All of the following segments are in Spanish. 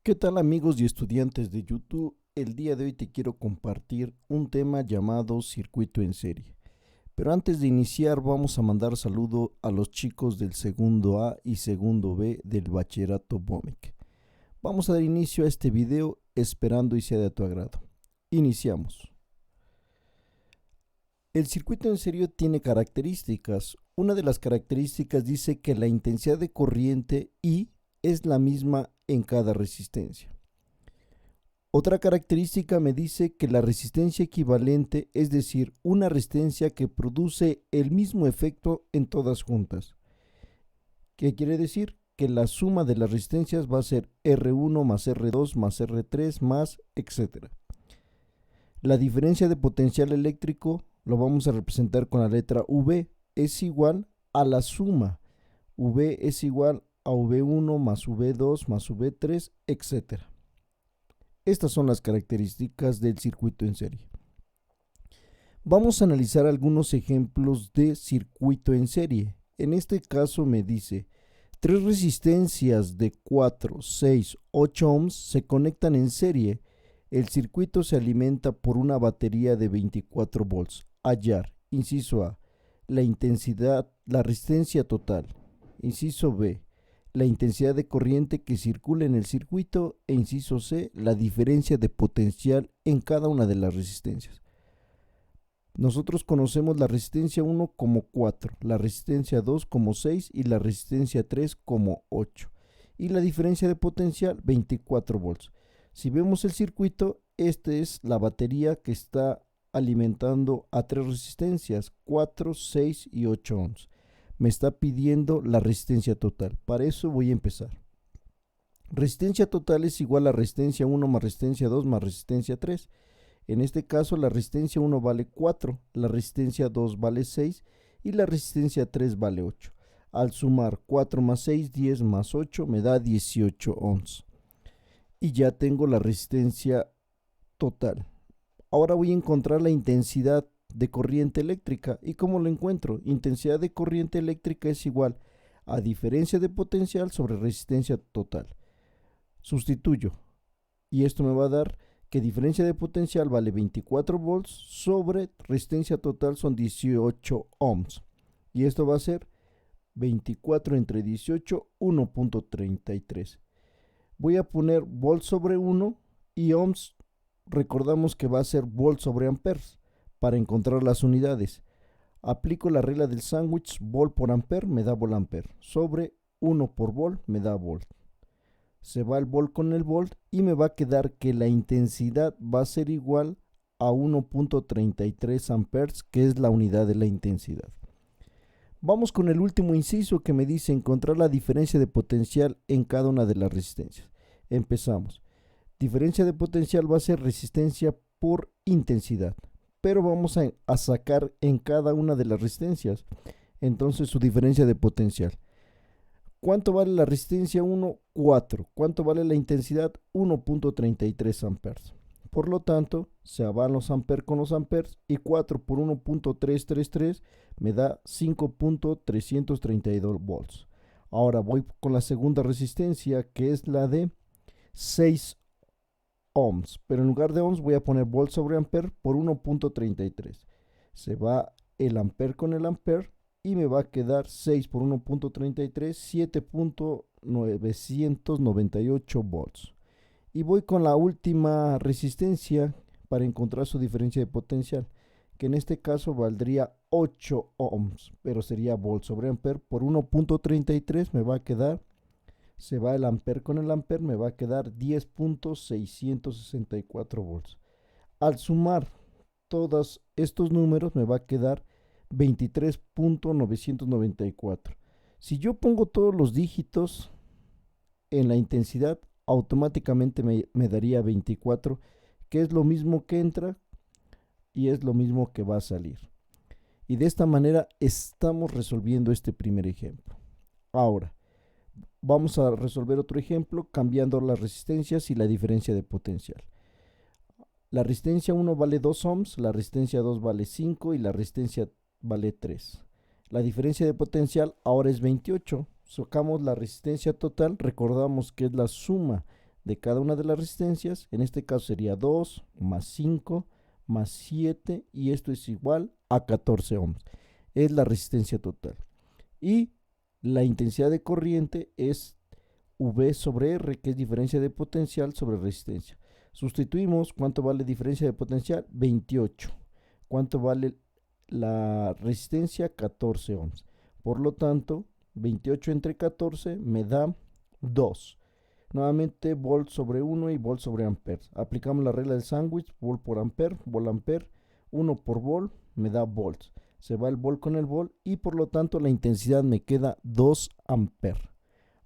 ¿Qué tal amigos y estudiantes de YouTube? El día de hoy te quiero compartir un tema llamado circuito en serie. Pero antes de iniciar vamos a mandar saludo a los chicos del segundo A y segundo B del bachillerato BOMEC. Vamos a dar inicio a este video esperando y sea de tu agrado. Iniciamos. El circuito en serie tiene características. Una de las características dice que la intensidad de corriente I es la misma en cada resistencia. Otra característica me dice que la resistencia equivalente, es decir, una resistencia que produce el mismo efecto en todas juntas. ¿Qué quiere decir? Que la suma de las resistencias va a ser R1 más R2 más R3 más etc. La diferencia de potencial eléctrico lo vamos a representar con la letra V, es igual a la suma. V es igual a V1 más V2 más V3, etc. Estas son las características del circuito en serie. Vamos a analizar algunos ejemplos de circuito en serie. En este caso me dice, tres resistencias de 4, 6, 8 ohms se conectan en serie. El circuito se alimenta por una batería de 24 volts. Hallar, inciso A, la intensidad, la resistencia total. Inciso B, la intensidad de corriente que circula en el circuito, e inciso C, la diferencia de potencial en cada una de las resistencias. Nosotros conocemos la resistencia 1 como 4, la resistencia 2 como 6 y la resistencia 3 como 8. Y la diferencia de potencial 24 volts. Si vemos el circuito, esta es la batería que está alimentando a tres resistencias, 4, 6 y 8 ohms. Me está pidiendo la resistencia total. Para eso voy a empezar. Resistencia total es igual a resistencia 1 más resistencia 2 más resistencia 3. En este caso la resistencia 1 vale 4, la resistencia 2 vale 6 y la resistencia 3 vale 8. Al sumar 4 más 6, 10 más 8 me da 18 ohms. Y ya tengo la resistencia total. Ahora voy a encontrar la intensidad de corriente eléctrica. ¿Y cómo lo encuentro? Intensidad de corriente eléctrica es igual a diferencia de potencial sobre resistencia total. Sustituyo y esto me va a dar que diferencia de potencial vale 24 volts sobre resistencia total son 18 ohms. Y esto va a ser 24 entre 18, 1.33. Voy a poner volts sobre 1 y ohms, recordamos que va a ser volts sobre amperes. Para encontrar las unidades, aplico la regla del sándwich, volt por ampere me da volt-ampere, sobre 1 por volt me da volt. Se va el volt con el volt y me va a quedar que la intensidad va a ser igual a 1.33 amperes, que es la unidad de la intensidad. Vamos con el último inciso que me dice encontrar la diferencia de potencial en cada una de las resistencias. Empezamos. Diferencia de potencial va a ser resistencia por intensidad, pero vamos a sacar en cada una de las resistencias, entonces su diferencia de potencial. ¿Cuánto vale la resistencia 1? 4. ¿Cuánto vale la intensidad? 1.33 amperes. Por lo tanto, se van los amperes con los amperes y 4 por 1.333 me da 5.332 volts. Ahora voy con la segunda resistencia, que es la de 6 ohms, pero en lugar de ohms voy a poner volt sobre ampere por 1.33. Se va el ampere con el ampere y me va a quedar 6 por 1.33, 7.998 volts. Y voy con la última resistencia para encontrar su diferencia de potencial, que en este caso valdría 8 ohms, pero sería volt sobre ampere por 1.33 me va a quedar, se va el ampere con el ampere, me va a quedar 10.664 volts. Al sumar todos estos números me va a quedar 23.994. Si yo pongo todos los dígitos en la intensidad, automáticamente me daría 24, que es lo mismo que entra y es lo mismo que va a salir. Y de esta manera estamos resolviendo este primer ejemplo. Ahora, vamos a resolver otro ejemplo cambiando las resistencias y la diferencia de potencial. La resistencia 1 vale 2 ohms, la resistencia 2 vale 5 y la resistencia vale 3. La diferencia de potencial ahora es 28. Sacamos la resistencia total, recordamos que es la suma de cada una de las resistencias. En este caso sería 2 más 5 más 7 y esto es igual a 14 ohms. Es la resistencia total. Y la intensidad de corriente es V sobre R, que es diferencia de potencial sobre resistencia. Sustituimos, ¿cuánto vale diferencia de potencial? 28. ¿Cuánto vale la resistencia? 14 ohms. Por lo tanto, 28 entre 14 me da 2. Nuevamente, volt sobre 1 y volt sobre ampere. Aplicamos la regla del sándwich, volt por ampere, volt ampere. 1 por volt me da volts. Se va el volt con el volt y por lo tanto la intensidad me queda 2 ampere.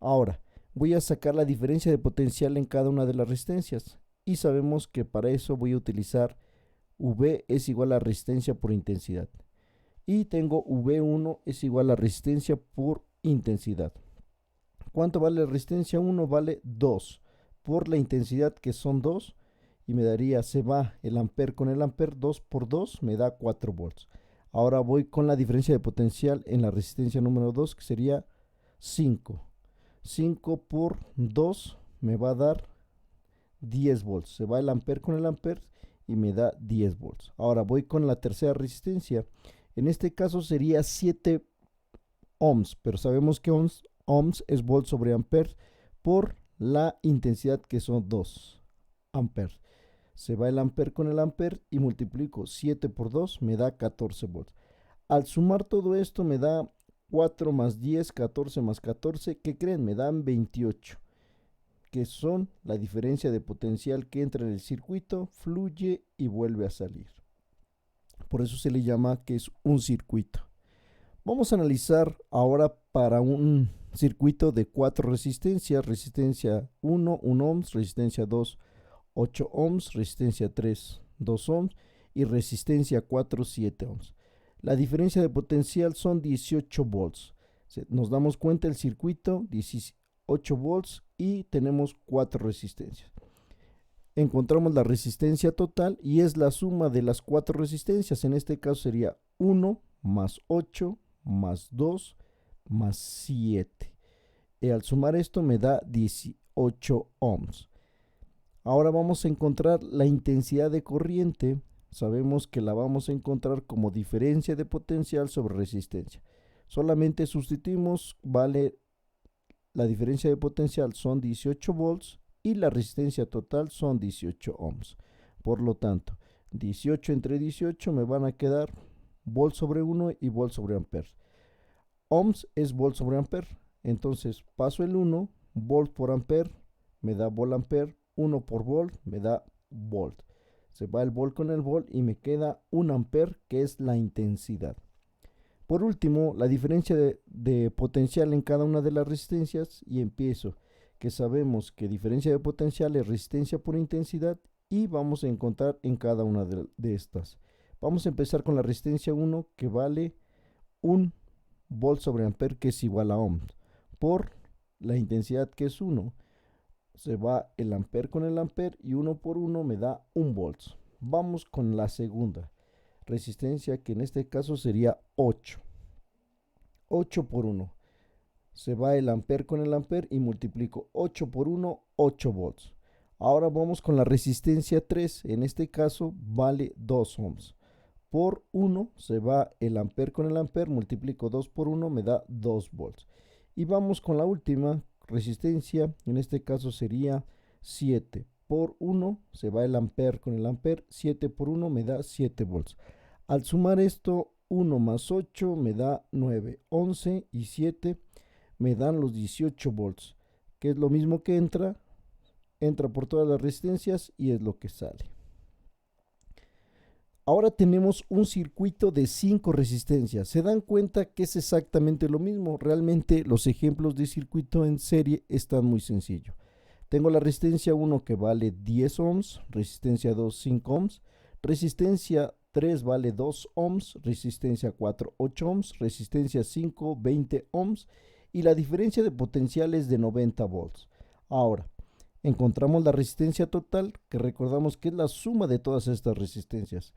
Ahora, voy a sacar la diferencia de potencial en cada una de las resistencias. Y sabemos que para eso voy a utilizar V es igual a resistencia por intensidad. Y tengo V1 es igual a resistencia por intensidad. ¿Cuánto vale la resistencia? 1 vale 2 por la intensidad que son 2 y me daría, se va el ampere con el ampere, 2 por 2 me da 4 volts. Ahora voy con la diferencia de potencial en la resistencia número 2 que sería 5. 5 por 2 me va a dar 10 volts. Se va el ampere con el ampere y me da 10 volts. Ahora voy con la tercera resistencia. En este caso sería 7 ohms, pero sabemos que ohms es volt sobre ampere por la intensidad que son 2 amperes. Se va el ampere con el ampere y multiplico 7 por 2 me da 14 volts. Al sumar todo esto me da 4 más 10, 14 más 14, ¿qué creen? Me dan 28, que son la diferencia de potencial que entra en el circuito, fluye y vuelve a salir. Por eso se le llama que es un circuito. Vamos a analizar ahora para un circuito de 4 resistencias. Resistencia 1, 1 ohms, resistencia 2, 8 ohms, resistencia 3, 2 ohms y resistencia 4, 7 ohms. La diferencia de potencial son 18 volts. Nos damos cuenta el circuito, 18 volts y tenemos 4 resistencias. Encontramos la resistencia total y es la suma de las 4 resistencias. En este caso sería 1 más 8 más 2 más 7. Y al sumar esto me da 18 ohms. Ahora vamos a encontrar la intensidad de corriente. Sabemos que la vamos a encontrar como diferencia de potencial sobre resistencia. Solamente sustituimos, vale la diferencia de potencial son 18 volts y la resistencia total son 18 ohms. Por lo tanto, 18 entre 18 me van a quedar volt sobre 1 y volt sobre ampere. Ohms es volt sobre ampere. Entonces paso el 1, volt por ampere, me da volt ampere, 1 por volt me da volt. Se va el volt con el volt y me queda 1 ampere, que es la intensidad. Por último, la diferencia de potencial en cada una de las resistencias y empiezo, que sabemos que diferencia de potencial es resistencia por intensidad y vamos a encontrar en cada una de estas. Vamos a empezar con la resistencia 1 que vale 1 volt sobre ampere que es igual a ohms por la intensidad que es 1. Se va el ampere con el ampere y 1 por 1 me da 1 volts. Vamos con la segunda resistencia que en este caso sería 8. 8 por 1. Se va el ampere con el ampere y multiplico 8 por 1, 8 volts. Ahora vamos con la resistencia 3. En este caso vale 2 ohms. Por 1 se va el ampere con el ampere, multiplico 2 por 1 me da 2 volts. Y vamos con la última resistencia, en este caso sería 7. Por 1 se va el ampere con el ampere, 7 por 1 me da 7 volts. Al sumar esto, 1 más 8 me da 9, 11 y 7 me dan los 18 volts, que es lo mismo que entra por todas las resistencias y es lo que sale. Ahora tenemos un circuito de 5 resistencias. Se dan cuenta que es exactamente lo mismo. Realmente los ejemplos de circuito en serie están muy sencillos. Tengo la resistencia 1 que vale 10 ohms, resistencia 2 5 ohms, resistencia 3 vale 2 ohms, resistencia 4 8 ohms, resistencia 5 20 ohms y la diferencia de potencial es de 90 volts. Ahora, encontramos la resistencia total, que recordamos que es la suma de todas estas resistencias.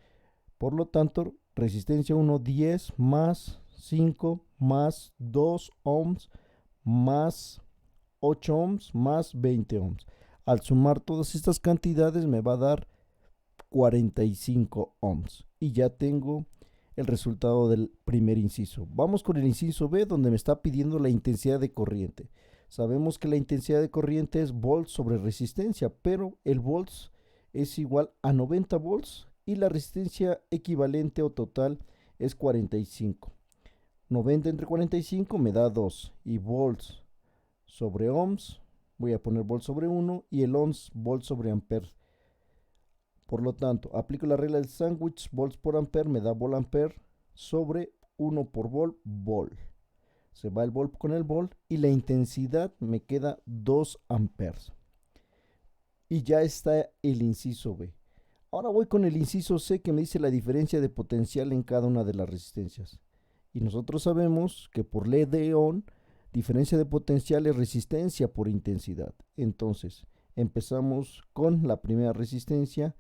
Por lo tanto, resistencia 1, 10 más 5 más 2 ohms más 8 ohms más 20 ohms. Al sumar todas estas cantidades me va a dar 45 ohms. Y ya tengo el resultado del primer inciso. Vamos con el inciso B, donde me está pidiendo la intensidad de corriente. Sabemos que la intensidad de corriente es volts sobre resistencia, pero el volts es igual a 90 volts y la resistencia equivalente o total es 45. 90 entre 45 me da 2 y volts sobre ohms, voy a poner volts sobre 1 y el ohms volts sobre ampere. Por lo tanto, aplico la regla del sándwich, volts por ampere me da volt ampere sobre 1 por volt, volt. Se va el volt con el volt y la intensidad me queda 2 amperes. Y ya está el inciso B. Ahora voy con el inciso C, que me dice la diferencia de potencial en cada una de las resistencias. Y nosotros sabemos que por ley de Ohm, diferencia de potencial es resistencia por intensidad. Entonces, empezamos con la primera resistencia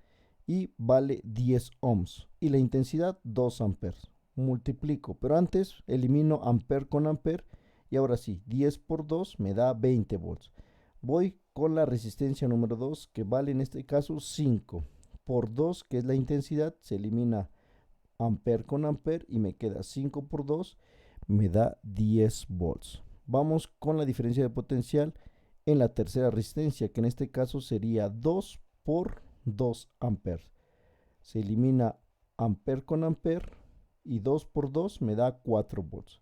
y vale 10 ohms. Y la intensidad 2 amperes. Multiplico, pero antes elimino ampere con ampere. Y ahora sí, 10 por 2 me da 20 volts. Voy con la resistencia número 2, que vale en este caso 5. Por 2, que es la intensidad, se elimina ampere con ampere y me queda 5 por 2, me da 10 volts. Vamos con la diferencia de potencial en la tercera resistencia, que en este caso sería 2 por 2 amperes. Se elimina ampere con ampere y 2 por 2 me da 4 volts.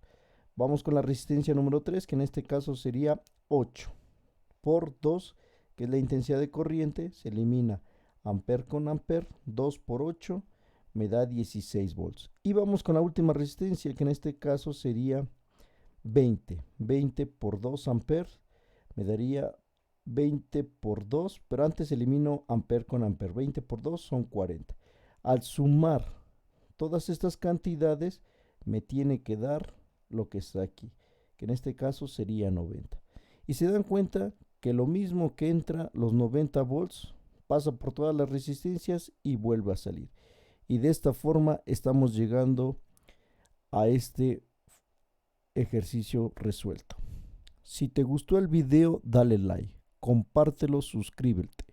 Vamos con la resistencia número 3, que en este caso sería 8 por 2, que es la intensidad de corriente, se elimina ampere con ampere, 2 por 8 me da 16 volts. Y vamos con la última resistencia, que en este caso sería 20. 20 por 2 amperes me daría 20 por 2, pero antes elimino ampere con ampere. 20 por 2 son 40. Al sumar todas estas cantidades me tiene que dar lo que está aquí, que en este caso sería 90. Y se dan cuenta que lo mismo que entra, los 90 volts, pasa por todas las resistencias y vuelve a salir. Y de esta forma estamos llegando a este ejercicio resuelto. Si te gustó el video, dale like, compártelo, suscríbete.